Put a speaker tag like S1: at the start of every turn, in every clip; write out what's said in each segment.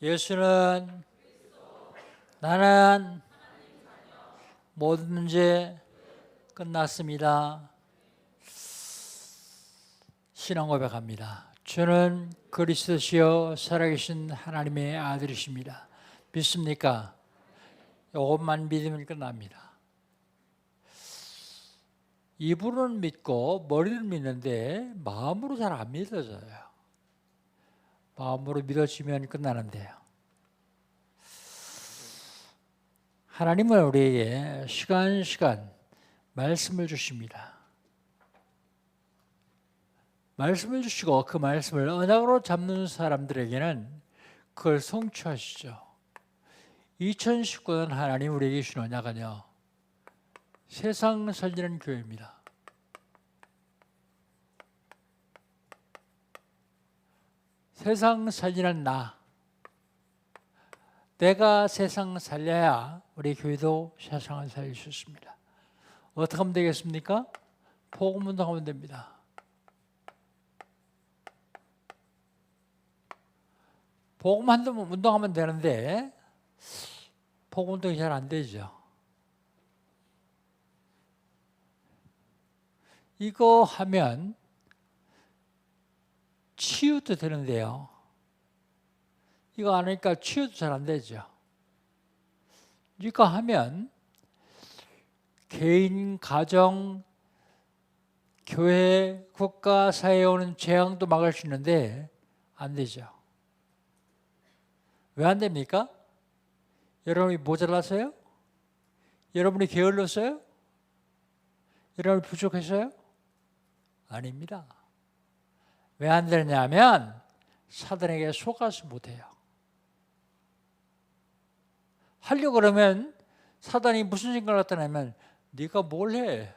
S1: 예수는 나는 모든 문제 끝났습니다. 신앙 고백합니다. 주는 그리스도시요 살아계신 하나님의 아들이십니다. 믿습니까? 이것만 믿으면 끝납니다. 입으로는 믿고 머리는 믿는데 마음으로 잘 안 믿어져요. 마음으로 믿어지면 끝나는데요. 하나님은 우리에게 시간 말씀을 주십니다. 말씀을 주시고 그 말씀을 언약으로 잡는 사람들에게는 그걸 성취하시죠. 2019년 하나님 우리에게 주신 언약은요, 세상 살리는 교회입니다. 세상 살리는 나, 내가 세상 살려야 우리 교회도 세상을 살릴 수 있습니다. 어떻게 하면 되겠습니까? 복음 운동하면 됩니다. 복음 운동하면 되는데 복음 운동이 잘 안 되죠. 이거 하면 치유도 되는데요. 이거 안 하니까 치유도 잘 안 되죠. 이거 하면 개인, 가정, 교회, 국가, 사회에 오는 재앙도 막을 수 있는데 안 되죠. 왜 안 됩니까? 여러분이 모자라서요? 여러분이 게을러서요? 여러분이 부족해서요? 아닙니다. 왜 안 되느냐면 사단에게 속아서 못해요. 하려고 그러면 사단이 무슨 생각을 갖다 내면 네가 뭘 해?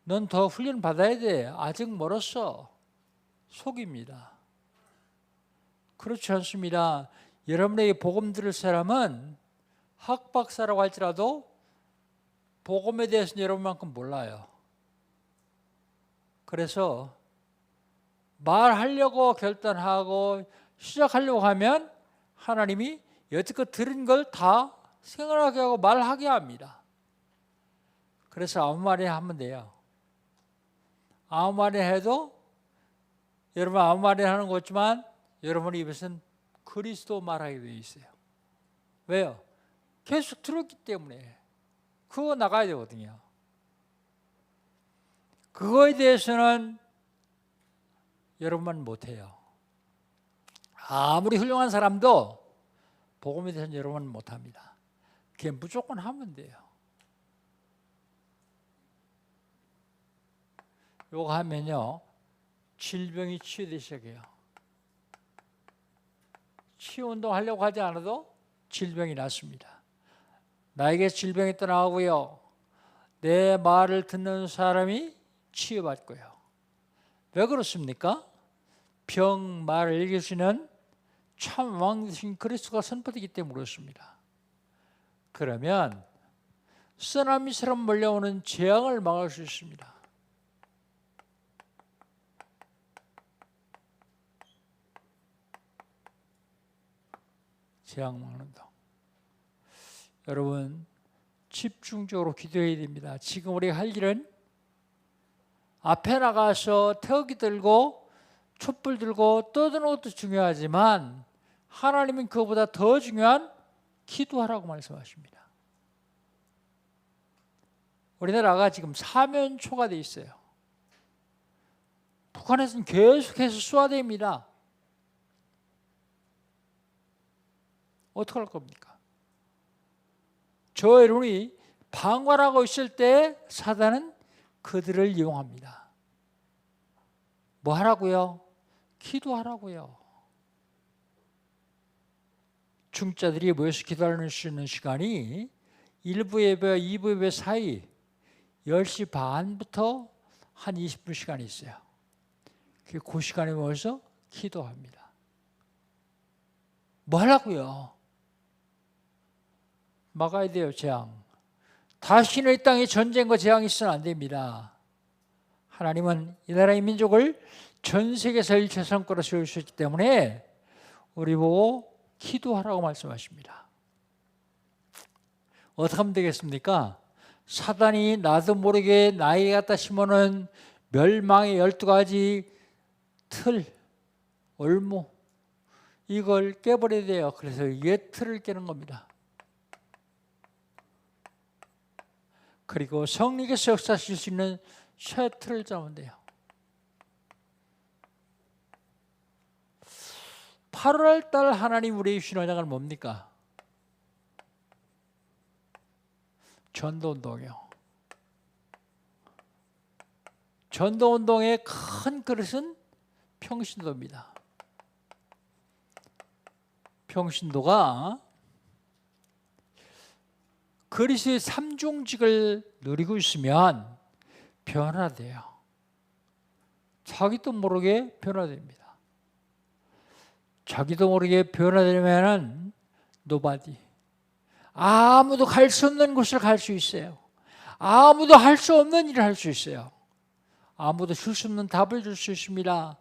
S1: 넌 더 훈련 받아야 돼. 아직 멀었어. 속입니다. 그렇지 않습니다. 여러분에게 복음 들을 사람은 학박사라고 할지라도 복음에 대해서는 여러분만큼 몰라요. 그래서 말하려고 결단하고 시작하려고 하면 하나님이 여태껏 들은 걸 다 생각하게 하고 말하게 합니다. 그래서 아무 말이나 하면 돼요. 아무 말이나 해도 여러분 아무 말이나 하는 거지만 여러분 입에서는 그리스도 말하게 되어 있어요. 왜요? 계속 들었기 때문에. 그거 나가야 되거든요. 그거에 대해서는 여러분만 못해요. 아무리 훌륭한 사람도 복음에 대해서는 여러분은 못합니다. 그게 무조건 하면 돼요. 요거 하면요, 질병이 치유되기 시작해요. 치유운동 하려고 하지 않아도 질병이 낫습니다. 나에게 질병이 떠나가고요, 내 말을 듣는 사람이 치유받고요. 왜 그렇습니까? 병, 말을 이길 수 있는 참 왕이신 그리스도가 선포되기 때문에 그렇습니다. 그러면 쓰나미처럼 몰려오는 재앙을 막을 수 있습니다. 재앙 막는 동. 여러분 집중적으로 기도해야 됩니다. 지금 우리가 할 일은 앞에 나가서 태극기 들고 촛불 들고 떠드는 것도 중요하지만 하나님은 그보다 더 중요한 기도하라고 말씀하십니다. 우리나라가 지금 사면초가 돼 있어요. 북한에서는 계속해서 쏘아댑니다. 어떻게 할 겁니까? 저 여러분이 방관하고 있을 때 사단은 그들을 이용합니다. 뭐 하라고요? 기도하라고요. 중자들이 모여서 기도할 수 있는 시간이 1부 예배와 2부 예배 사이 10시 반부터 한 20분 시간이 있어요. 그 시간에 모여서 기도합니다. 뭐 하라고요? 막아야 돼요, 재앙. 다시는 이 땅에 전쟁과 재앙이 있어서는 안 됩니다. 하나님은 이 나라의 민족을 전 세계에서 일체성과로 세우셨기 때문에 우리 보고 기도하라고 말씀하십니다. 어떻게 하면 되겠습니까? 사단이 나도 모르게 나에게 갖다 심어놓은 멸망의 12가지 틀, 올무, 이걸 깨버려야 돼요. 그래서 옛 틀을 깨는 겁니다. 그리고 성령께서 역사하실 수 있는 새 틀을 짜면 돼요. 8월 달 하나님 우리에게 주신 언약은 뭡니까? 전도운동이요. 전도운동의 큰 그릇은 평신도입니다. 평신도가 그리스도의 삼중직을 누리고 있으면 변화돼요. 자기도 모르게 변화됩니다. 자기도 모르게 변화되면은 노바디, 아무도 갈 수 없는 곳을 갈 수 있어요. 아무도 할 수 없는 일을 할 수 있어요. 아무도 줄 수 없는 답을 줄 수 있습니다.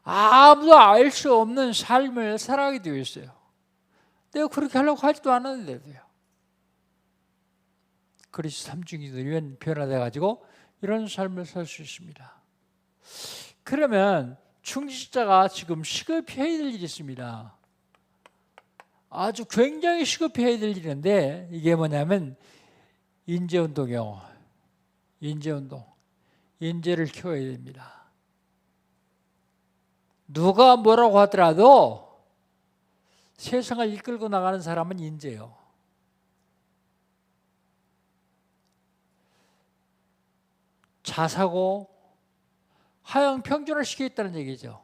S1: 아무도 알 수 없는 삶을 살아가게 되어 있어요. 내가 그렇게 하려고 하지도 않았는데도요. 그리스도 삼중이 누리면 변화돼가지고 이런 삶을 살 수 있습니다. 그러면 중직자가 지금 시급히 해야 될 일이 있습니다. 아주 굉장히 시급히 해야 될 일인데 이게 뭐냐면 인재운동이요. 인재운동. 인재를 키워야 됩니다. 누가 뭐라고 하더라도 세상을 이끌고 나가는 사람은 인재요. 자사고 하향 평준화 시키겠다는 얘기죠.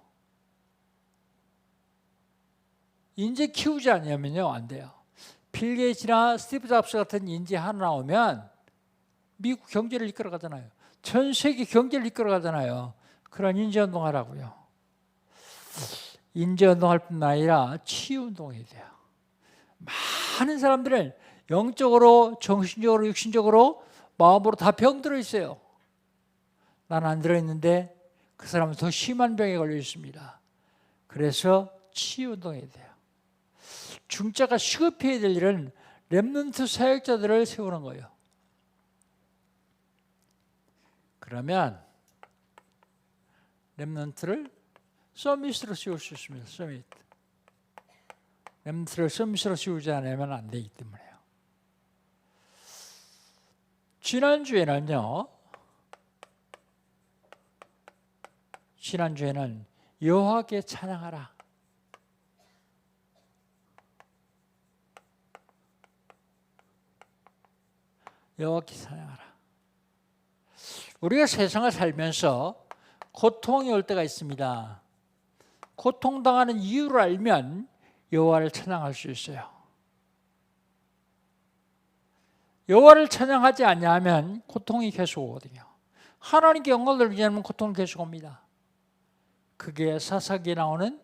S1: 인재 키우지 않으면요 안 돼요. 빌 게이츠나 스티브 잡스 같은 인재 하나 나오면 미국 경제를 이끌어가잖아요. 전 세계 경제를 이끌어가잖아요. 그런 인재운동 하라고요. 인재운동할 뿐만 아니라 치유운동해야 돼요. 많은 사람들은 영적으로, 정신적으로, 육신적으로, 마음으로 다 병들어 있어요. 난 안 들어있는데 그 사람은 더 심한 병에 걸려 있습니다. 그래서 치유운동해야 돼요. 중자가 시급히 해야 될 일은 렘넌트 사역자들을 세우는 거예요. 그러면 렘넌트를 서밋으로 씌울 수 있습니다. 서밋. 렘넌트를 서밋으로 씌우지 않으면 안 되기 때문에요. 지난주에는 여호와께 찬양하라. 여호와께 찬양하라. 우리가 세상을 살면서 고통이 올 때가 있습니다. 고통당하는 이유를 알면 여호와를 찬양할 수 있어요. 여호와를 찬양하지 않냐면 고통이 계속 오거든요. 하나님께 영광을 돌리지 않으면 고통은 계속 옵니다. 그게 사사기에 나오는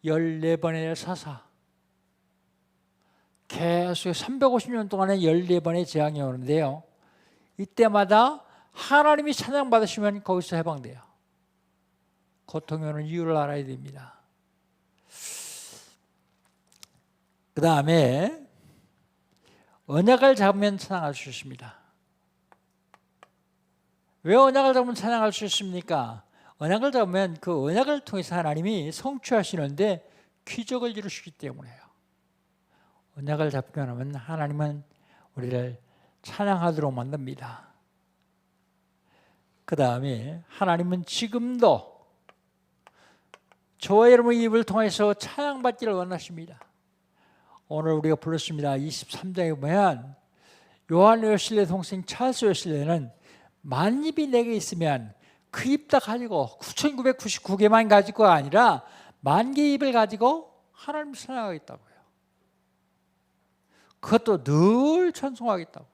S1: 14번의 사사. 계속 350년 동안에 14번의 재앙이 오는데요. 이때마다 하나님이 찬양받으시면 거기서 해방돼요. 고통이 오는 이유를 알아야 됩니다. 그 다음에 언약을 잡으면 찬양할 수 있습니다. 왜 언약을 잡으면 찬양할 수 있습니까? 언약을 잡으면 그 언약을 통해서 하나님이 성취하시는데 기적을 이루시기 때문에요. 언약을 잡고 나면 하나님은 우리를 찬양하도록 만듭니다. 그 다음에 하나님은 지금도 저와 여러분의 입을 통해서 찬양받기를 원하십니다. 오늘 우리가 불렀습니다. 23장에 보면 요한 웨슬레 동생 찰스 웨슬레는 만입이 내게 있으면 그 입 다 가지고 9,999개만 가지고가 아니라 10,000개 입을 가지고 하나님을 찬양하겠다고요. 그것도 늘 찬송하겠다고요.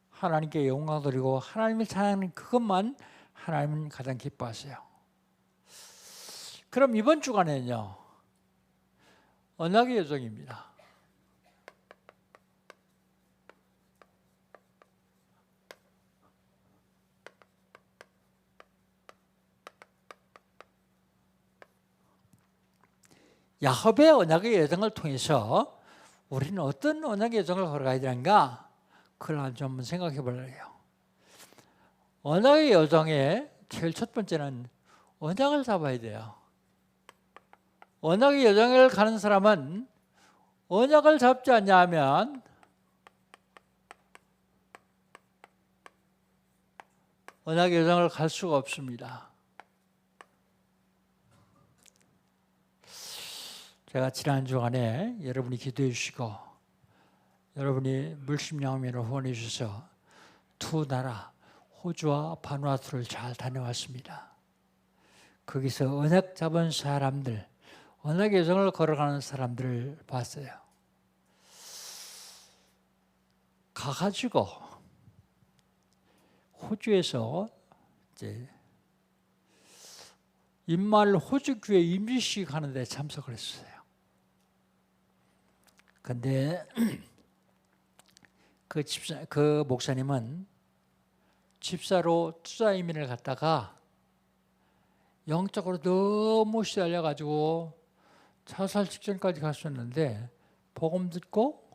S1: 하나님께 영광 돌리고 하나님을 찬양하는 그것만 하나님은 가장 기뻐하세요. 그럼 이번 주간에는요, 언약의 여정입니다. 야곱의 언약의 여정을 통해서 우리는 어떤 언약의 여정을 걸어가야 되는가? 그걸 좀 한번 생각해 보려고요. 언약의 여정의 제일 첫 번째는 언약을 잡아야 돼요. 언약의 여정을 가는 사람은 언약을 잡지 않냐 하면 언약의 여정을 갈 수가 없습니다. 제가 지난 주간에 여러분이 기도해 주시고 여러분이 물심양면을 후원해 주셔서 두 나라 호주와 바누아투를 잘 다녀왔습니다. 거기서 언약 잡은 사람들, 언약의 여정을 걸어가는 사람들을 봤어요. 가가지고 호주에서 이제 임마을 호주교회 임시식 하는데 참석을 했어요. 근데 그 목사님은 집사로 투자 이민을 갔다가 영적으로 너무 시달려가지고 자살 직전까지 갔었는데 복음 듣고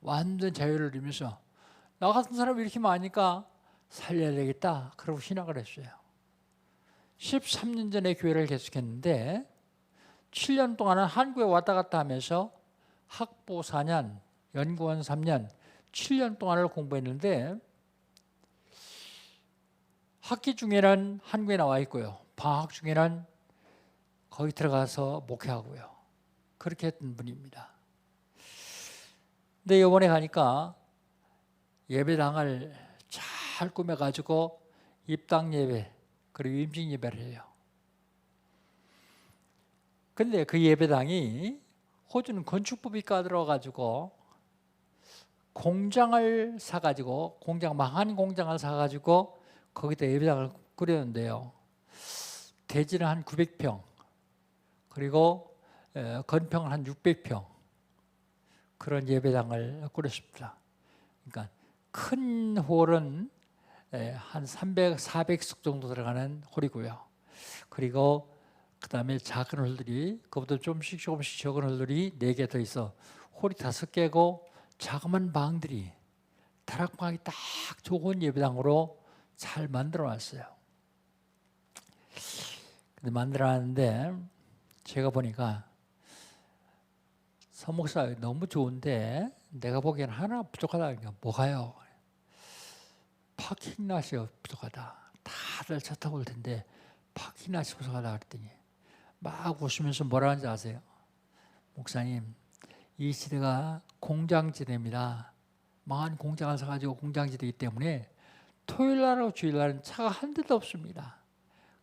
S1: 완전 자유를 누리면서 나 같은 사람이 이렇게 많으니까 살려야 되겠다. 그러고 신학을 했어요. 13년 전에 교회를 개척했는데 7년 동안은 한국에 왔다 갔다 하면서 학부 4년, 연구원 3년, 7년 동안을 공부했는데 학기 중에는 한국에 나와 있고요. 방학 중에는 거기 들어가서 목회하고요. 그렇게 했던 분입니다. 근데 이번에 가니까 예배당을 잘 꾸며가지고 입당 예배 그리고 임직 예배를 해요. 근데 그 예배당이 호주는 건축법이 까들어가지고 공장을 사가지고 망한 공장을 사가지고 거기다 예배당을 꾸렸는데요. 대지는 한 900평 그리고 건평은 한 600평 그런 예배당을 꾸렸습니다. 그러니까 큰 홀은 한 300, 400석 정도 들어가는 홀이고요. 그리고 그 다음에 작은 홀들이 그보다 조금씩 적은 홀들이 4개 더 있어 홀이 5개고 자그마한 방들이 다락방이 딱 좋은 예배당으로 잘 만들어 놨어요. 근데 만들어 놨는데 제가 보니까 서목사 너무 좋은데 내가 보기에는 하나 부족하다. 그러니까 뭐가요? 파킹낫이 부족하다. 다들 차 타고 올 텐데 파킹낫이 부족하다 그랬더니 막 웃으면서 뭐라 하는지 아세요? 목사님, 이 시대가 공장지대입니다. 망한 공장을 사가지고 공장지대이기 때문에 토요일날하고 주일날은 차가 한 대도 없습니다.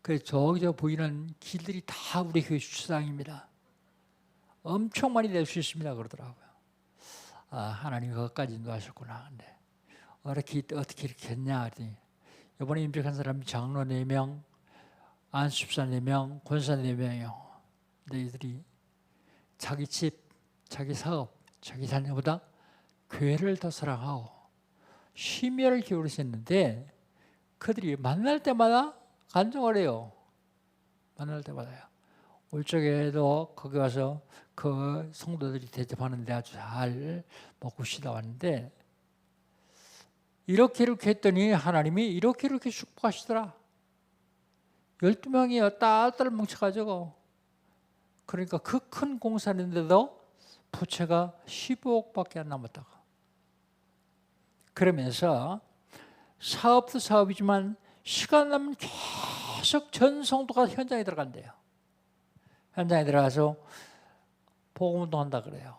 S1: 그래서 저기 보이는 길들이 다 우리 교회 주차장입니다. 엄청 많이 낼 수 있습니다. 그러더라고요. 아, 하나님이 그것까지 인도하셨구나. 근데 어떻게 이렇게 했냐 그랬더니 이번에 임직한 사람이 장로 4명, 안수집사 4명, 권사 4명이요. 근데 이들이 자기 집, 자기 사업, 자기 자녀보다 교회를 더 사랑하고 심혈을 기울이셨는데 그들이 만날 때마다 간증을 해요. 만날 때마다요. 올 적에도 거기 와서 그 성도들이 대접하는데 아주 잘 먹고 쉬다 왔는데 이렇게 했더니 하나님이 이렇게 축복하시더라. 12명이 딸딸 뭉쳐가지고 그러니까 그 큰 공사인데도 부채가 15억밖에 안 남았다고. 그러면서 사업도 사업이지만 시간 나면 계속 전 성도가 현장에 들어간대요. 현장에 들어가서 복음운동 한다 그래요.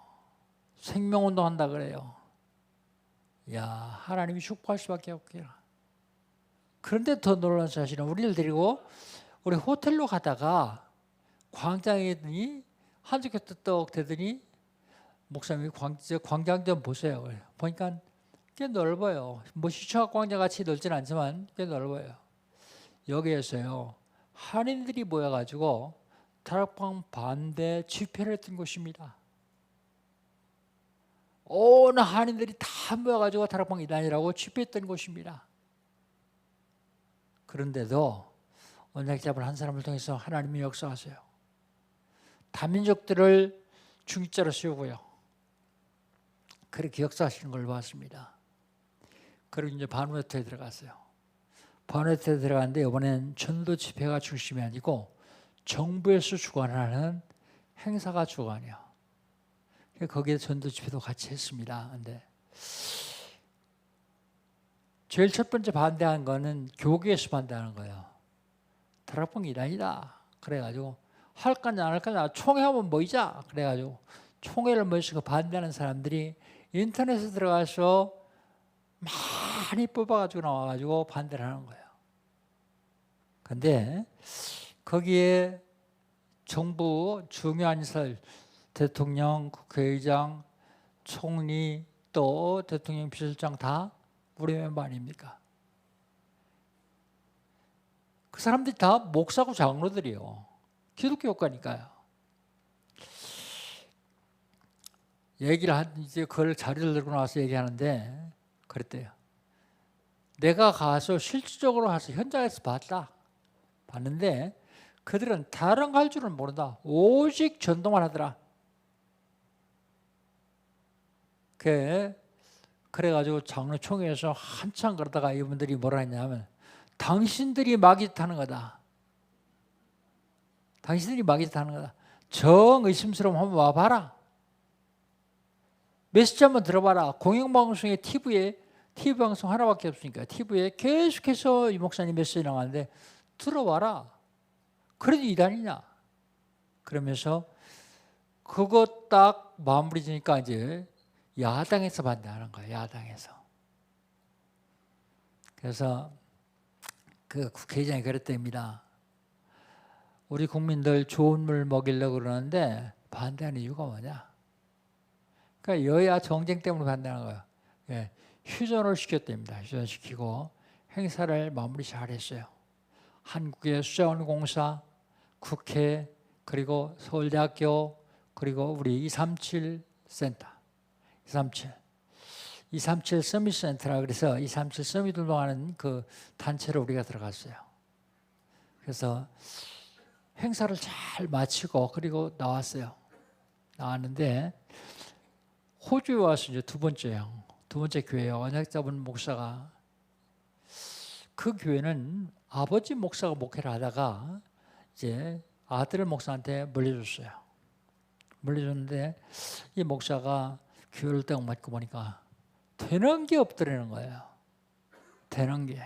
S1: 생명운동 한다 그래요. 야, 하나님이 축복할 수밖에 없겠라. 그런데 더 놀라운 사실은 우리를 데리고 우리 호텔로 가다가 광장에 있더니 한쪽에 떡 되더니 목사님이 광장 좀 보세요. 보니까 꽤 넓어요. 뭐 시청학 광장 같이 넓지는 않지만 꽤 넓어요. 여기에서요 한인들이 모여가지고 다락방 반대 집회를 했던 곳입니다. 온 한인들이 다 모여가지고 다락방 이단이라고 집회했던 곳입니다. 그런데도 언약 잡을 한 사람을 통해서 하나님이 역사하세요. 다민족들을 중직자로 세우고요. 그렇게 역사하시는 걸 봤습니다. 그리고 이제 바누아투에 들어갔어요. 바누아투에 들어갔는데 이번엔 전도 집회가 중심이 아니고 정부에서 주관하는 행사가 주관이에요. 거기에 전도 집회도 같이 했습니다. 근데 제일 첫 번째 반대한 거는 교계에서 반대하는 거예요. 다락방 이단이다. 그래가지고 할 거냐 안 할 거냐 총회 한번 모이자. 그래가지고 총회를 모여서 반대하는 사람들이 인터넷에 들어가서 많이 뽑아가지고 나와가지고 반대를 하는 거예요. 근데 거기에 정부 중요한 인사, 대통령, 국회의장, 총리 또 대통령 비서실장 다 우리 멤버 아닙니까? 그 사람들이 다 목사고 장로들이요. 기독교과니까요. 이제 그걸 자료를 들고 나와서 얘기하는데 그랬대요. 내가 가서 실질적으로 가서 현장에서 봤는데 그들은 다른 거 할 줄은 모른다. 오직 전도만 하더라. 그래가지고 장로총회에서 한참 그러다가 이분들이 뭐라 했냐면 당신들이 마귀짓 하는 거다. 당신들이 마귀짓 하는 거다. 정의심스러움 한번 와봐라. 메시지 한번 들어봐라. 공영방송에 TV 방송 하나밖에 없으니까 TV에 계속해서 이 목사님 메시지 나가는데 들어봐라. 그래도 이단이냐? 그러면서 그거 딱 마무리 지니까 이제 야당에서 반대하는 거예요. 야당에서. 그래서 그 국회의장이 그랬답니다. 우리 국민들 좋은 물 먹이려고 그러는데 반대하는 이유가 뭐냐? 그러니까 여야 정쟁 때문에 반대하는 거예요. 예, 휴전을 시켰답니다. 휴전시키고 행사를 마무리 잘했어요. 한국의 수자원공사, 국회, 그리고 서울대학교, 그리고 우리 237 센터, 237 서밋 센터라 그래서 237 서밋 운동하는 그 단체로 우리가 들어갔어요. 그래서 행사를 잘 마치고 그리고 나왔어요. 나왔는데 호주에 와서 이제 두 번째 교회요. 언약잡은 목사가 그 교회는 아버지 목사가 목회를 하다가 이제 아들 목사한테 물려줬어요. 물려줬는데 이 목사가 교회를 딱 맡고 보니까 되는 게 없더라는 거예요. 되는 게.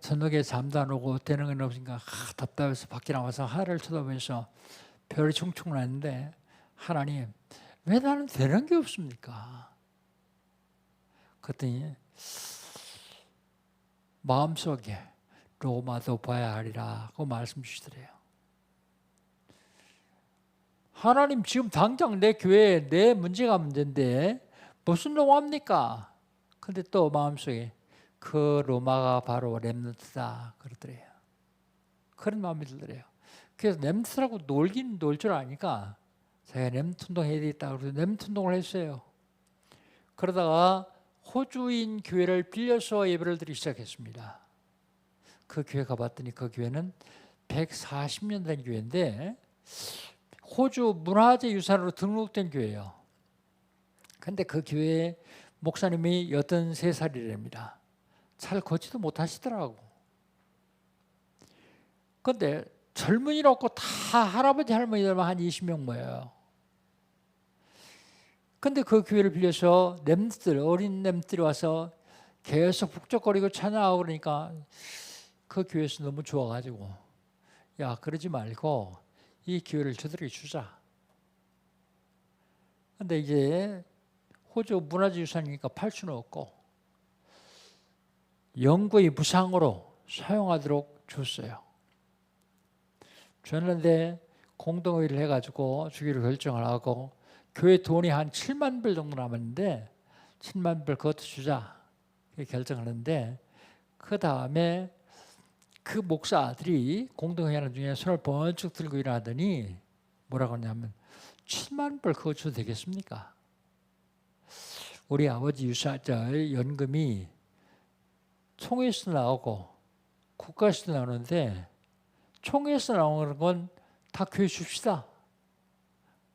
S1: 저녁에 잠도 안 오고 되는 게 없으니까 답답해서 밖에 나와서 하늘을 쳐다보면서 별이 충충 났는데 하나님 왜 나는 되는 게 없습니까? 그랬더니 마음속에 로마도 봐야 하리라고 말씀 주시더래요. 하나님 지금 당장 내 교회에 내 문제가 문제인데 무슨 로마입니까? 근데 또 마음속에 그 로마가 바로 렘넌트다 그러더래요. 그런 마음이 들더래요. 그래서 렘넌트라고 놀긴 놀 줄 아니까 제가 렘넌트 운동 해야 되겠다 그래서 렘넌트 운동을 했어요. 그러다가 호주인 교회를 빌려서 예배를 드리기 시작했습니다. 그 교회 가봤더니 그 교회는 140년 된 교회인데 호주 문화재 유산으로 등록된 교회예요. 근데 그 교회 목사님이 83살이랍니다. 잘 걷지도 못하시더라고. 근데 젊은이를 없고 다 할아버지 할머니들만 한 20명 모여요. 근데 그 교회를 빌려서 어린 렘들이 와서 계속 북적거리고 찬양하고 그러니까 그 교회에서 너무 좋아가지고 야 그러지 말고 이 교회를 저들에게 주자. 근데 이제 호주 문화재 유산이니까 팔 수는 없고 영구히 무상으로 사용하도록 줬어요. 줬는데 공동회의를 해가지고 주기로 결정을 하고 교회 돈이 한 7만 불 정도 남았는데 7만 불 그것도 주자 결정하는데 그 다음에 그 목사들이 공동회의하는 중에 손을 번쩍 들고 일어나더니 뭐라고 하냐면 7만 불 그거 줘도 되겠습니까? 우리 아버지 연금이 총회에서 나오고 국가에서 나오는데 총회에서 나오는 건 다 교회 줍시다.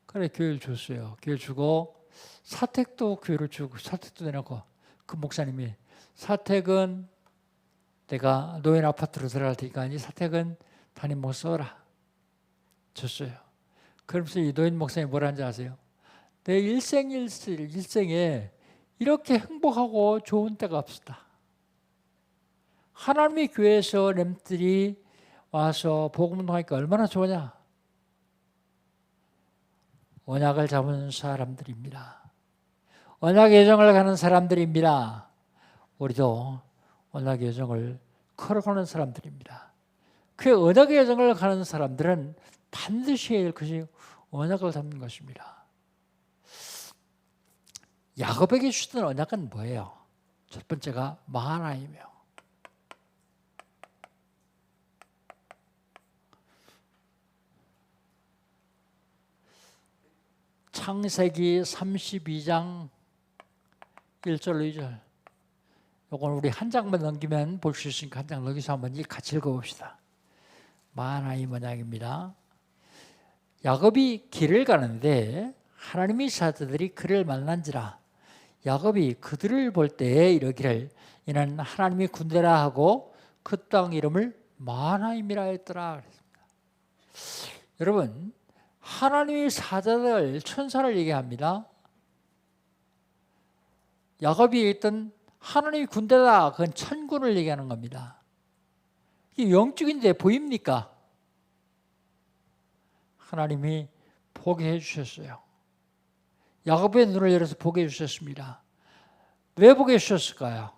S1: 그래, 교회를 줬어요. 교회 주고 사택도 교회를 주고 사택도 내놓고 그 목사님이 사택은 내가 노인 아파트로 들어갈 테니까 이 사택은 담임 못 써라 줬어요. 그러면서 이 노인 목사님이 뭐라 하는지 아세요? 내 일생에 이렇게 행복하고 좋은 때가 없었다. 하나님의 교회에서 렘들이 와서 복음 운동하니까 얼마나 좋으냐. 언약을 잡은 사람들입니다. 언약의 여정을 가는 사람들입니다. 우리도 언약의 여정을 걸어가는 사람들입니다. 그 언약의 여정을 가는 사람들은 반드시 해야 할 것이 언약을 잡는 것입니다. 야곱에게 주던 언약은 뭐예요? 첫 번째가 마하나이며 창세기 32장 1절 2절 이건 우리 한 장만 넘기면 볼 수 있으니까 한 장 넘기서 한번 같이 읽어봅시다. 마하나임 언약입니다. 야곱이 길을 가는데 하나님의 사자들이 그를 만난지라 야곱이 그들을 볼 때에 이르기를 이는 하나님의 군대라 하고 그 땅 이름을 마하나임이라 했더라. 여러분 하나님의 사자들 천사를 얘기합니다. 야곱이 있던 하나님의 군대다. 그건 천군을 얘기하는 겁니다. 이게 영적인데 보입니까? 하나님이 보게 해주셨어요. 야곱의 눈을 열어서 보게 해주셨습니다. 왜 보게 해주셨을까요?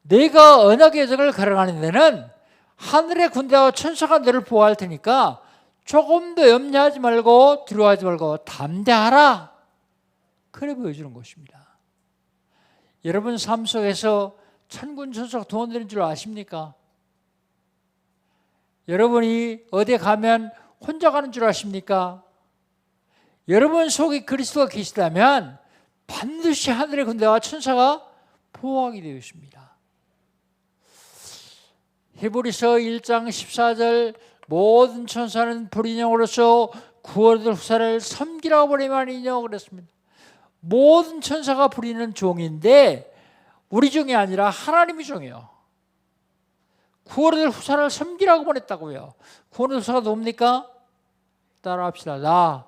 S1: 내가 언약의 여정을 걸어가는 데는 하늘의 군대와 천사가 너를 보호할 테니까 조금 더 염려하지 말고 두려워하지 말고 담대하라. 그래 보여주는 것입니다. 여러분 삶 속에서 천군 천사가 도와드리는 줄 아십니까? 여러분이 어디 가면 혼자 가는 줄 아십니까? 여러분 속에 그리스도가 계시다면 반드시 하늘의 군대와 천사가 보호하게 되어 있습니다. 히브리서 1장 14절 모든 천사는 불인형으로서 구원을 후사를 섬기라고 보내만이냐 그랬습니다. 모든 천사가 부리는 종인데 우리 종이 아니라 하나님의 종이요. 구원을 후사를 섬기라고 보냈다고요. 구원의 후사가 뭡니까? 따라합시다.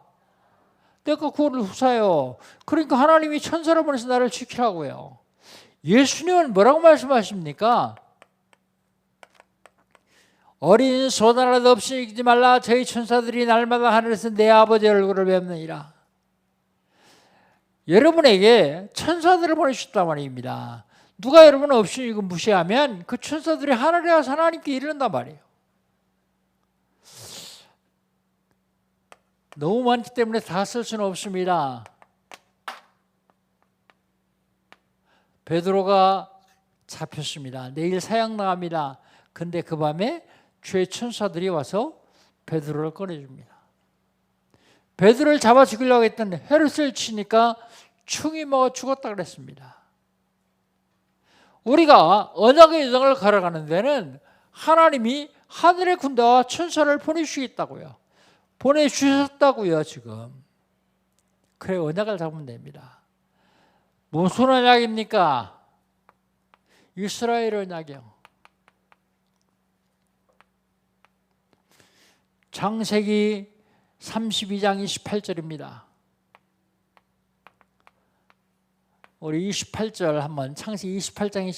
S1: 내가 구원을 후사요. 그러니까 하나님이 천사를 보내서 나를 지키라고요. 예수님은 뭐라고 말씀하십니까? 어린 소나라도 없이 이기지 말라. 저희 천사들이 날마다 하늘에서 내 아버지 얼굴을 뵙느니라. 여러분에게 천사들을 보내주셨단 말입니다. 누가 여러분 없이 이거 무시하면 그 천사들이 하늘에 가서 하나님께 이른단 말이에요. 너무 많기 때문에 다 쓸 수는 없습니다. 베드로가 잡혔습니다. 내일 사형 나갑니다. 근데 그 밤에 주의 천사들이 와서 베드로를 꺼내줍니다. 베드로를 잡아 죽이려고 했던 헤롯을 치니까 충이 먹어 죽었다 그랬습니다. 우리가 언약의 여정을 걸어가는 데는 하나님이 하늘의 군대와 천사를 보내주시겠다고요. 보내주셨다고요 지금. 그래 언약을 잡으면 됩니다. 무슨 언약입니까? 이스라엘 언약이요. 창세기 32장 28절입니다. 우리 28절 한번 창세기 28장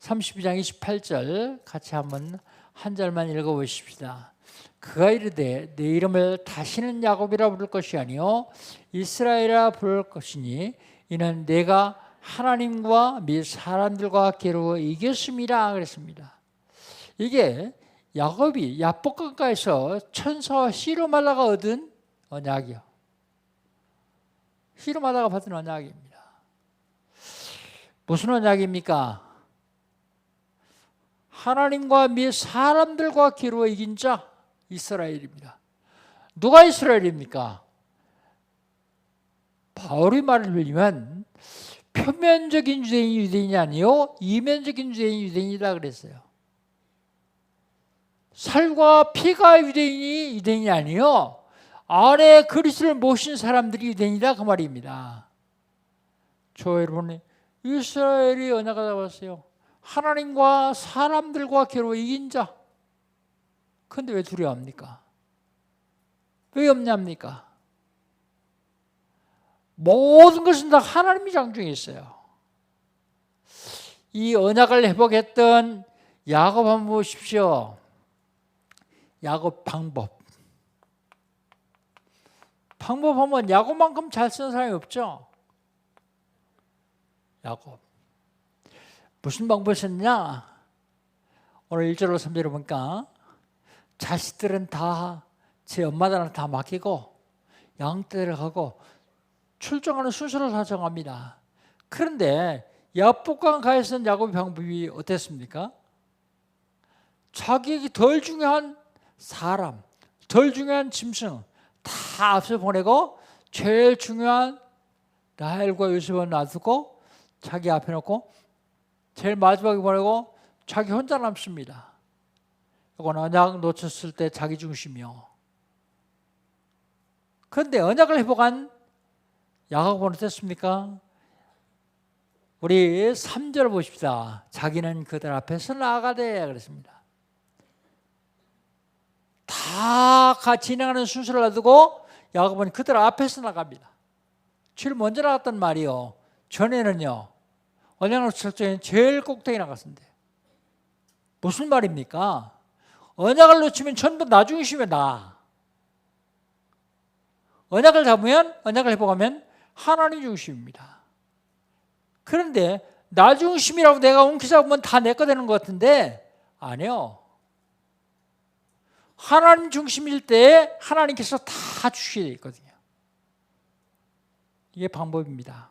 S1: 32장 28절 같이 한번 한 절만 읽어보십시다. 그가 이르되 내 이름을 다시는 야곱이라 부를 것이 아니요 이스라엘이라 부를 것이니 이는 내가 하나님과 및 사람들과 겨루어 이겼음이라 그랬습니다. 이게 야곱이 야복강가에서 천사와 시루말라가 얻은 언약이요. 시루말라가 받은 언약입니다. 무슨 언약입니까? 하나님과 및 사람들과 겨루어 이긴 자 이스라엘입니다. 누가 이스라엘입니까? 바울의 말을 빌리면 표면적인 유대인이 아니요 이면적인 유대인이다 그랬어요. 살과 피가 유대인이 아니요. 아래 그리스도를 모신 사람들이 유대인이다 그 말입니다. 저 여러분, 이스라엘이 언약을 잡았어요. 하나님과 사람들과 겨루 이긴 자. 그런데 왜 두려워합니까? 왜 염려합니까? 모든 것은 다 하나님이 장중에 있어요. 이 언약을 회복했던 야곱 한번 보십시오. 야곱 방법하면 야곱만큼 잘 쓰는 사람이 없죠. 야곱 무슨 방법을 썼냐? 오늘 1절로 3절을 보니까 자식들은 다 제 엄마들한테 다 맡기고 양떼를 하고 출정하는 순서를 다 정합니다. 그런데 야복강 가에서는 야곱의 방법이 어땠습니까? 자기에게 덜 중요한 사람, 덜 중요한 짐승 다 앞서 보내고 제일 중요한 라헬과 요셉은 놔두고 자기 앞에 놓고 제일 마지막에 보내고 자기 혼자 남습니다. 이건 언약 놓쳤을 때 자기 중심이요. 그런데 언약을 회복한 야곱은 어땠습니까? 우리 3절 보십시다. 자기는 그들 앞에서 나아가되 그랬습니다. 다 같이 진행하는 순서를 놔두고 야곱은 그들 앞에서 나갑니다. 제일 먼저 나갔단 말이요. 전에는요. 언약을 설정에 제일 꼭대기 나갔는데 무슨 말입니까? 언약을 놓치면 전부 나 중심이야 나. 언약을 잡으면 언약을 회복하면 하나님 중심입니다. 그런데 나 중심이라고 내가 웅키 잡으면 다 내 거 되는 것 같은데 아니요. 하나님 중심일 때 하나님께서 다 주셔야 되거든요. 이게 방법입니다.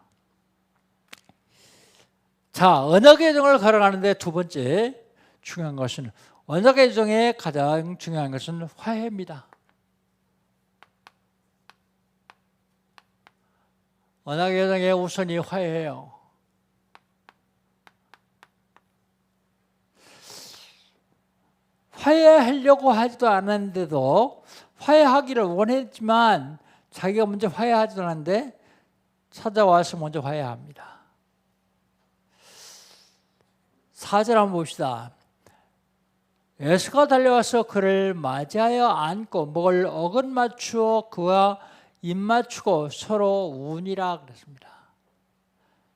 S1: 자, 언약의 여정을 걸어가는데 두 번째 중요한 것은 언약의 여정에 가장 중요한 것은 화해입니다. 언약의 여정의 우선이 화해예요. 화해하려고 하지도 않았는데도 화해하기를 원했지만 자기가 먼저 화해하지도 않았는데 찾아와서 먼저 화해합니다. 4절 한번 봅시다. 에서가 달려와서 그를 맞이하여 안고 목을 어긋 맞추어 그와 입 맞추고 서로 우니라 그랬습니다.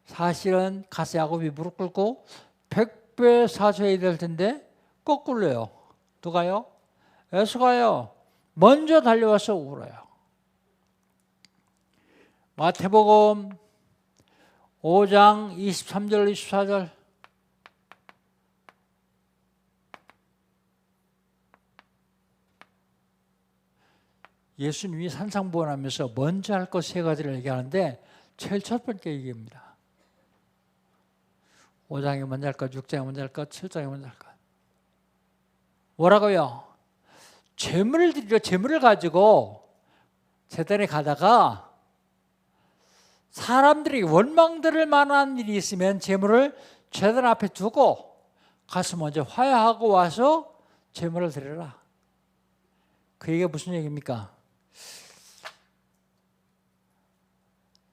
S1: 사실은 가서 야곱이 무릎 꿇고 100배 사죄해야 될 텐데 거꾸로요. 누가요? 에서가요. 먼저 달려와서 울어요. 마태복음 5장 23절 24절 예수님이 산상보원하면서 먼저 할 것 세 가지를 얘기하는데 제일 첫 번째 얘기입니다. 5장에 먼저 할 것, 6장에 먼저 할 것, 7장에 먼저 할 것. 뭐라고요? 재물을 드리려 재물을 가지고 제단에 가다가 사람들이 원망들을 만한 일이 있으면 재물을 제단 앞에 두고 가서 먼저 화해하고 와서 재물을 드려라. 그 얘기가 무슨 얘기입니까?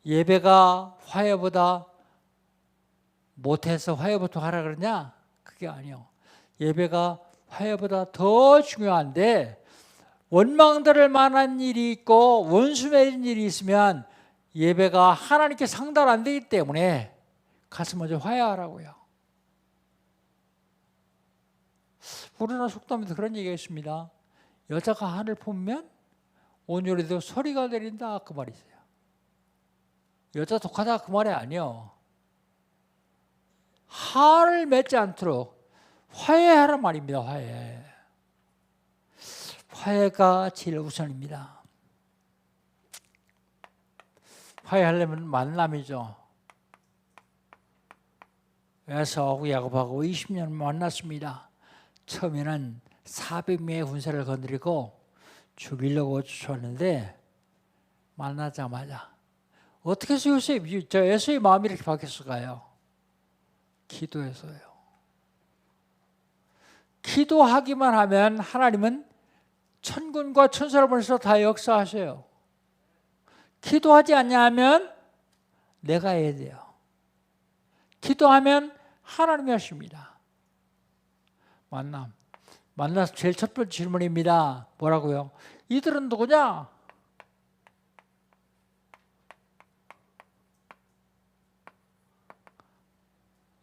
S1: 예배가 화해보다 못해서 화해부터 하라 그러냐? 그게 아니요. 예배가 화해보다 더 중요한데 원망들을 만한 일이 있고 원수 맺은 일이 있으면 예배가 하나님께 상달 안 되기 때문에 가서 먼저 화해하라고요. 우리나라 속담에도 그런 얘기가 있습니다. 여자가 한을 품으면 온유리도 소리가 내린다 그 말이세요. 여자 독하다 그 말이 아니요. 한을 맺지 않도록 화해하란 말입니다. 화해. 화해가 제일 우선입니다. 화해하려면 만남이죠. 에서하고 야곱하고 20년 만났습니다. 처음에는 400명의 군사를 건드리고 죽이려고 쫓았는데 만나자마자 어떻게 해서 저 에서의 마음이 이렇게 바뀌었을까요? 기도해서요. 기도하기만 하면 하나님은 천군과 천사를 보내서 다 역사하셔요. 기도하지 않냐면 내가 해야 돼요. 기도하면 하나님이 하십니다. 만나서 제일 첫 번째 질문입니다. 뭐라고요? 이들은 누구냐?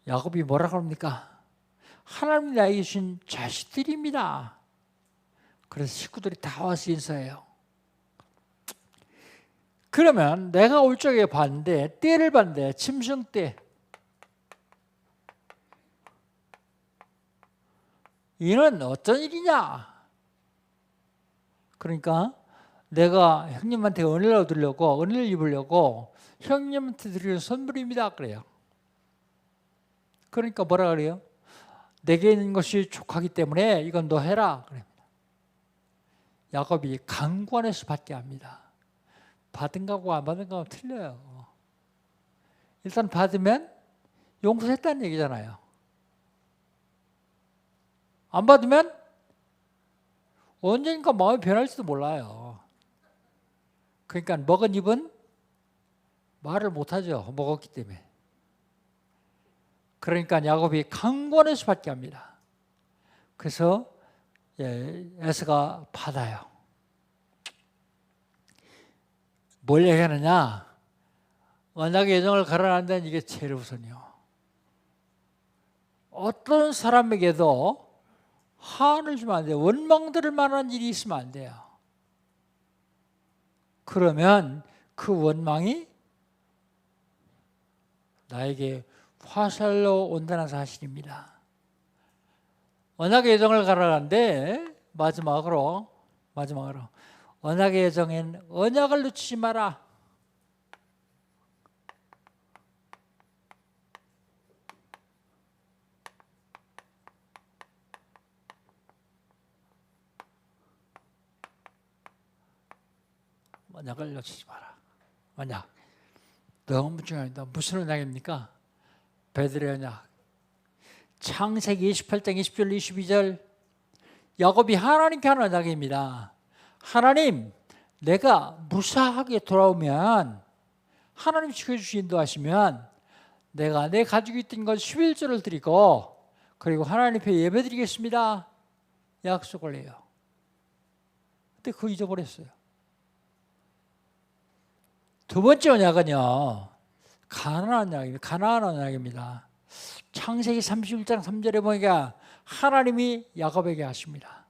S1: 야곱이 뭐라고 합니까? 하나님이 나에게 주신 자식들입니다. 그래서 식구들이 다 와서 인사해요. 그러면 내가 올 적에 봤는데, 때를 봤는데, 짐승 때. 이는 어떤 일이냐? 그러니까 내가 형님한테 은혜를 얻으려고, 은혜를 입으려고 형님한테 드리는 선물입니다. 그래요. 그러니까 뭐라 그래요? 내게 있는 것이 족하기 때문에 이건 너 해라. 그럽니다. 야곱이 강권에서 받게 합니다. 받은 거하고 안 받은 거하고 틀려요. 일단 받으면 용서했다는 얘기잖아요. 안 받으면 언젠가 마음이 변할지도 몰라요. 그러니까 먹은 입은 말을 못하죠. 먹었기 때문에. 그러니까 야곱이 강권에서 받게 합니다. 그래서 에서가 받아요. 뭘 얘기하느냐? 언약의 여정을 가라앉는 데는 이게 제일 우선이요. 어떤 사람에게도 한을 주면 안 돼요. 원망 들을 만한 일이 있으면 안 돼요. 그러면 그 원망이 나에게 화살로 온다는 사실입니다. 언약의 여정을 가라앉는데 마지막으로 언약의 여정엔 언약을 놓치지 마라. 언약을 놓치지 마라. 언약. 너무 중요합니다. 무슨 언약입니까? 베드로의 언약. 창세기 28장 20절 22절 야곱이 하나님께 하는 언약입니다. 하나님, 내가 무사하게 돌아오면 하나님 지켜주시 인도하시면 내가 내 가지고 있던 것 11조를 드리고 그리고 하나님 앞에 예배드리겠습니다. 약속을 해요. 근데 그거 잊어버렸어요. 두 번째 언약은요, 가나안 언약입니다. 창세기 31장 3절에 보니까 하나님이 야곱에게 하십니다.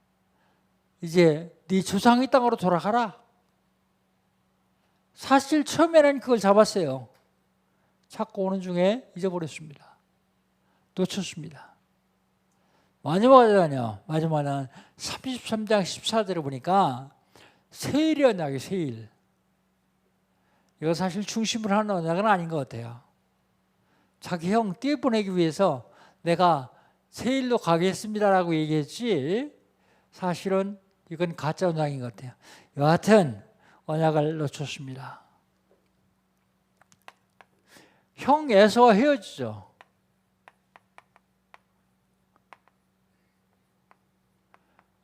S1: 이제 네 조상의 땅으로 돌아가라. 사실 처음에는 그걸 잡았어요. 찾고 오는 중에 잊어버렸습니다. 놓쳤습니다. 마지막에는요, 마지막은 33장 14절에 보니까 세일의 언약이에요. 세일. 이거 사실 중심을 하는 언약은 아닌 것 같아요. 자기 형 떼보내기 위해서 내가 세일로 가겠습니다라고 얘기했지 사실은 이건 가짜 언약인 것 같아요. 여하튼 언약을 놓쳤습니다. 형 에서와 헤어지죠.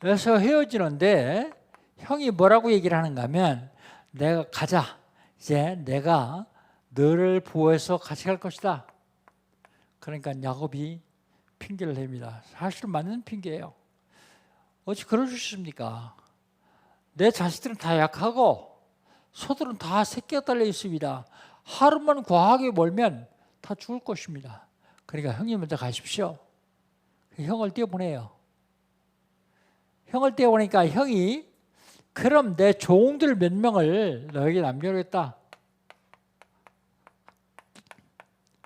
S1: 에서와 헤어지는데 형이 뭐라고 얘기를 하는가 하면 내가 가자. 이제 내가 너를 보호해서 같이 갈 것이다. 그러니까 야곱이 핑계를 냅니다. 사실은 맞는 핑계예요. 어찌 그럴 수 있습니까? 내 자식들은 다 약하고 소들은 다 새끼가 달려 있습니다. 하루만 과하게 멀면 다 죽을 것입니다. 그러니까 형님 먼저 가십시오. 형을 떼어보내요. 형을 떼어보니까 형이 그럼 내 종들 몇 명을 너에게 남겨놓겠다.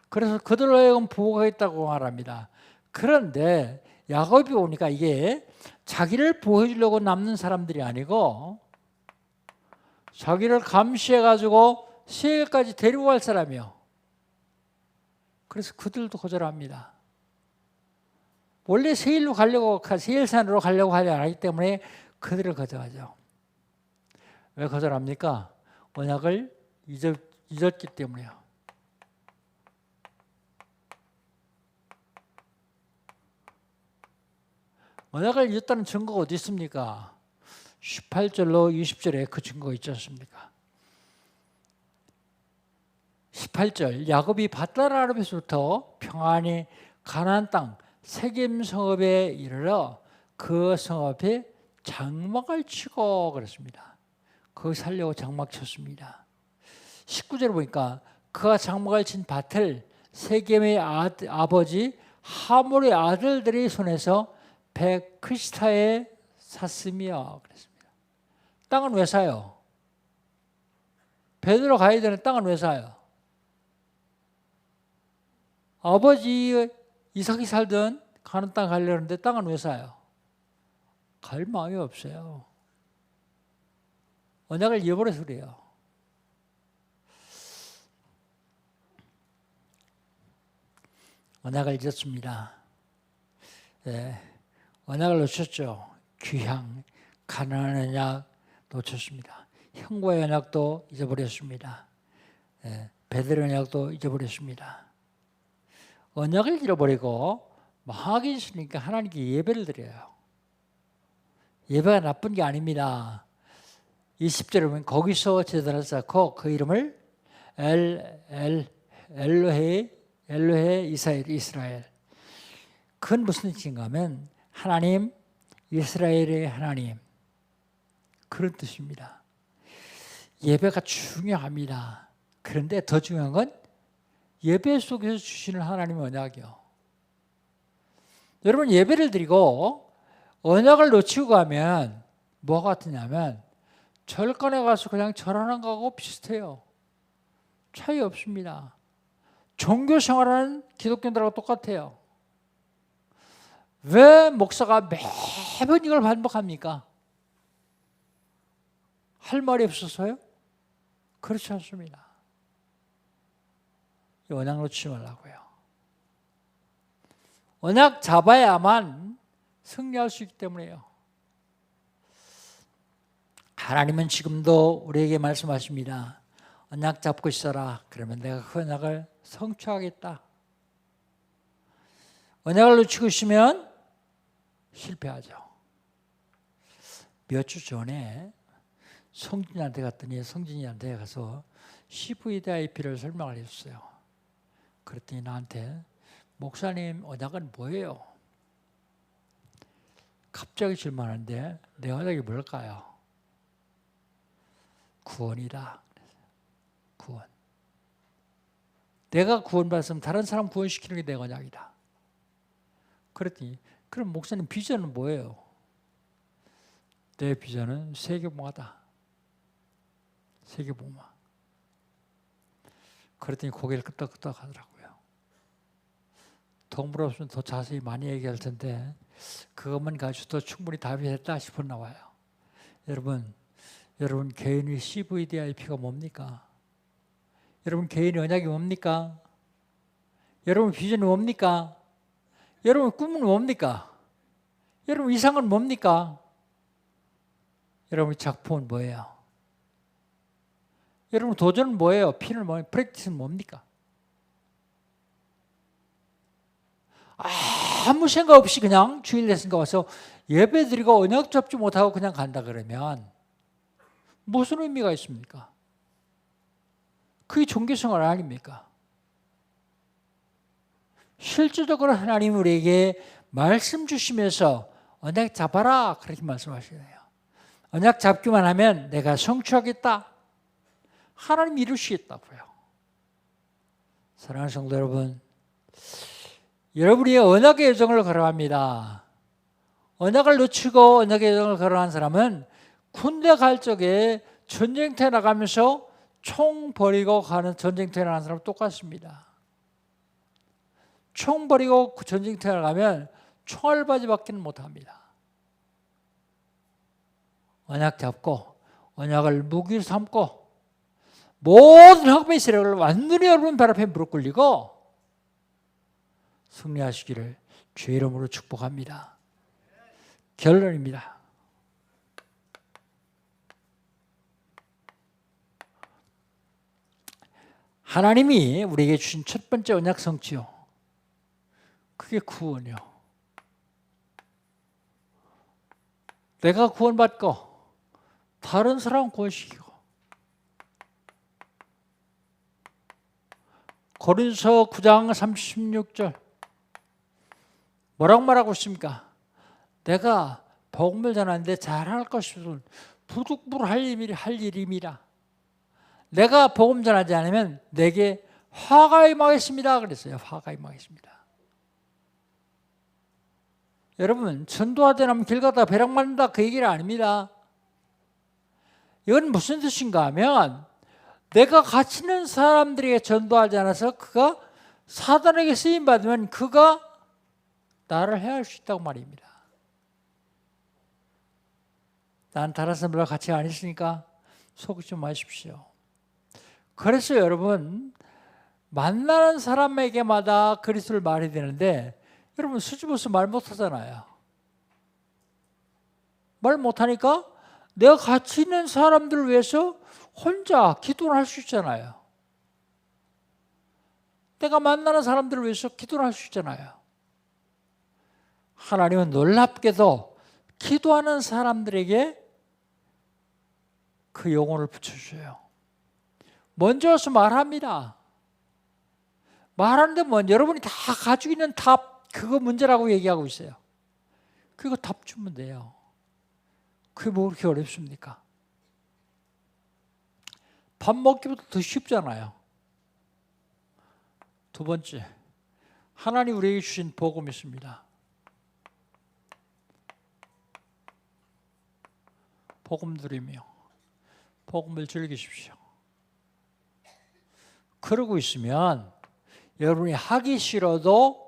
S1: 그래서 그들로 하여금 보호하겠다고 말합니다. 그런데 야곱이 오니까 이게 자기를 보호해 주려고 남는 사람들이 아니고 자기를 감시해가지고 세일까지 데리고 갈 사람이요. 그래서 그들도 거절합니다. 원래 세일로 가려고, 세일산으로 가려고 하지 않기 때문에 그들을 거절하죠. 왜 거절합니까? 언약을 잊었기 때문에요. 언약을 잊었다는 증거가 어디 있습니까? 18절로 20절에 그 증거가 있지 않습니까? 18절 야곱이 밧다라람에서부터 평안히 가나안 땅 세겜 성읍에 이르러 그 성읍에 장막을 치고 그랬습니다. 거기 살려고 장막 쳤습니다. 19절 보니까 그가 장막을 친 밭을 세겜의 아버지 하몰의 아들들이 손에서 백크시타에 샀으며 그랬습니다. 땅은 왜 사요? 베드로 가야 되는 땅은 왜 사요? 아버지 이삭이 살던 가나안 땅 가려는데 땅은 왜 사요? 갈 마음이 없어요. 언약을 잃어버려서 그래요. 언약을 잊었습니다. 네, 언약을 놓쳤죠. 귀향, 가나안 언약 놓쳤습니다. 형과의 언약도 잊어버렸습니다. 네, 베드로 언약도 잊어버렸습니다. 언약을 잃어버리고 망하게 있으니까 하나님께 예배를 드려요. 예배가 나쁜 게 아닙니다. 20절에 보면 거기서 제단을 쌓고 그 이름을 엘로헤 이스라엘. 그건 무슨 뜻인가 하면 하나님, 이스라엘의 하나님, 그런 뜻입니다. 예배가 중요합니다. 그런데 더 중요한 건 예배 속에서 주시는 하나님의 언약이요. 여러분 예배를 드리고 언약을 놓치고 가면 뭐가 같으냐면 절간에 가서 그냥 절하는 거하고 비슷해요. 차이 없습니다. 종교 생활하는 기독교인들하고 똑같아요. 왜 목사가 매번 이걸 반복합니까? 할 말이 없어서요? 그렇지 않습니다. 언약 놓치지 말라고요. 언약 잡아야만 승리할 수 있기 때문에요. 하나님은 지금도 우리에게 말씀하십니다. 언약 잡고 있어라. 그러면 내가 그 언약을 성취하겠다. 언약을 놓치고 있으면 실패하죠. 몇 주 전에 성진이한테 갔더니 성진이한테 가서 CVDIP를 설명을 했어요. 그랬더니 나한테 목사님 언약은 뭐예요? 갑자기 질문하는데 내 언약이 뭘까요? 구원이다. 구원. 내가 구원받았으면 다른 사람 구원시키는 게 내 언약이다. 그랬더니 그럼 목사님 비전은 뭐예요? 내 비전은 세계복음화다. 세계복음화. 그랬더니 고개를 끄덕끄덕 하더라고요. 더 물어보면 더 자세히 많이 얘기할 텐데 그것만 가지고도 충분히 답이 됐다 싶었나 봐요. 여러분 개인의 CVDIP가 뭡니까? 여러분 개인의 언약이 뭡니까? 여러분 비전이 뭡니까? 여러분 꿈은 뭡니까? 여러분 이상은 뭡니까? 여러분 작품은 뭐예요? 여러분 도전은 뭐예요? 피는 뭐예요? 프랙티스는 뭡니까? 아무 생각 없이 그냥 주일 레슨가 와서 예배 드리고 언약 잡지 못하고 그냥 간다 그러면 무슨 의미가 있습니까? 그게 종교생활 아닙니까? 실질적으로 하나님 우리에게 말씀 주시면서 언약 잡아라 그렇게 말씀하시네요. 언약 잡기만 하면 내가 성취하겠다. 하나님 이루시겠다고요. 사랑하는 성도 여러분, 여러분이 언약의 여정을 걸어갑니다. 언약을 놓치고 언약의 여정을 걸어간 사람은 군대 갈 적에 전쟁터에 나가면서 총 버리고 가는 전쟁터에 나가는 사람 똑같습니다. 총 버리고 전쟁터에 나가면 총알바지밖에는 못합니다. 언약 잡고 언약을 무기로 삼고 모든 흑암의 세력을 완전히 여러분 발 앞에 무릎 꿇리고 승리하시기를 주의 이름으로 축복합니다. 결론입니다. 하나님이 우리에게 주신 첫 번째 언약 성취요. 그게 구원이요. 내가 구원받고 다른 사람 구원시키고. 고린도서 9장 36절 뭐라고 말하고 있습니까? 내가 복음을 전하는데 잘할 것이면 부득불할 일임이라. 내가 복음 전하지 않으면 내게 화가 임하겠습니다. 그랬어요. 화가 임하겠습니다. 여러분, 전도하되 나면 길 가다가 벼락 맞는다 그 얘기는 아닙니다. 이건 무슨 뜻인가 하면 내가 가치 있는 사람들에게 전도하지 않아서 그가 사단에게 쓰임받으면 그가 나를 해할 수 있다고 말입니다. 난 다른 사람들과 같이 안 있으니까 속지 마십시오. 그래서 여러분, 만나는 사람에게마다 그리스도를 말해야 되는데 여러분 수줍어서 말 못하잖아요. 말 못하니까 내가 가치 있는 사람들을 위해서 혼자 기도를 할 수 있잖아요. 내가 만나는 사람들을 위해서 기도를 할 수 있잖아요. 하나님은 놀랍게도 기도하는 사람들에게 그 영혼을 붙여주셔요. 먼저 와서 말합니다. 말하는데 뭐 여러분이 다 가지고 있는 답 그거 문제라고 얘기하고 있어요. 그거 답 주면 돼요. 그게 뭐 그렇게 어렵습니까? 밥 먹기보다 더 쉽잖아요. 두 번째, 하나님 우리에게 주신 복음이 있습니다. 복음 누리며 복음을 즐기십시오. 그러고 있으면 여러분이 하기 싫어도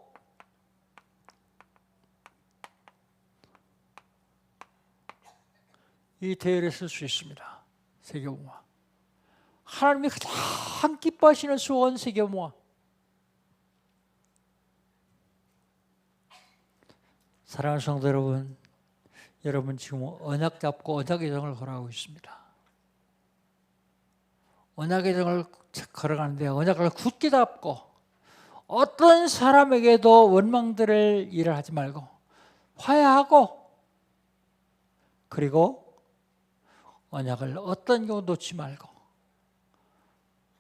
S1: 이 대회를 쓸 수 있습니다. 세계복음화. 하나님이 가장 기뻐하시는 소원 세계복음화. 사랑하는 성도 여러분, 여러분 지금 언약 잡고 언약의 정을 걸어가고 있습니다. 언약의 정을 걸어가는데 언약을 굳게 잡고 어떤 사람에게도 원망들을 일을 하지 말고 화해하고 그리고 언약을 어떤 경우 놓지 말고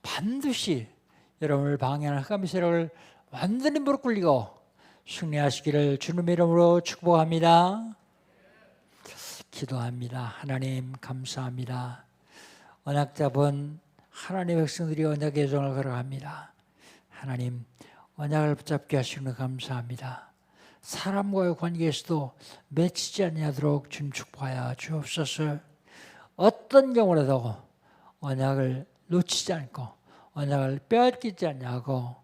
S1: 반드시 여러분을 방해하는 흑암의 세력을 완전히 무릎 꿇리고 승리하시기를 주님의 이름으로 축복합니다. 기도합니다. 하나님 감사합니다. 언약 잡은 하나님의 백성들이 언약의 정을 걸어갑니다. 하나님 언약을 붙잡게 하시는 감사합니다. 사람과의 관계에서도 맺히지 아니하도록 주님 축복하여 주옵소서. 어떤 경우라도 언약을 놓치지 않고 언약을 빼앗기지 않냐고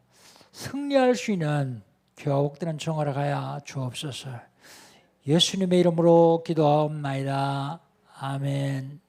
S1: 승리할 수 있는 교복되는 정을 가야 주옵소서. 예수님의 이름으로 기도하옵나이다. 아멘.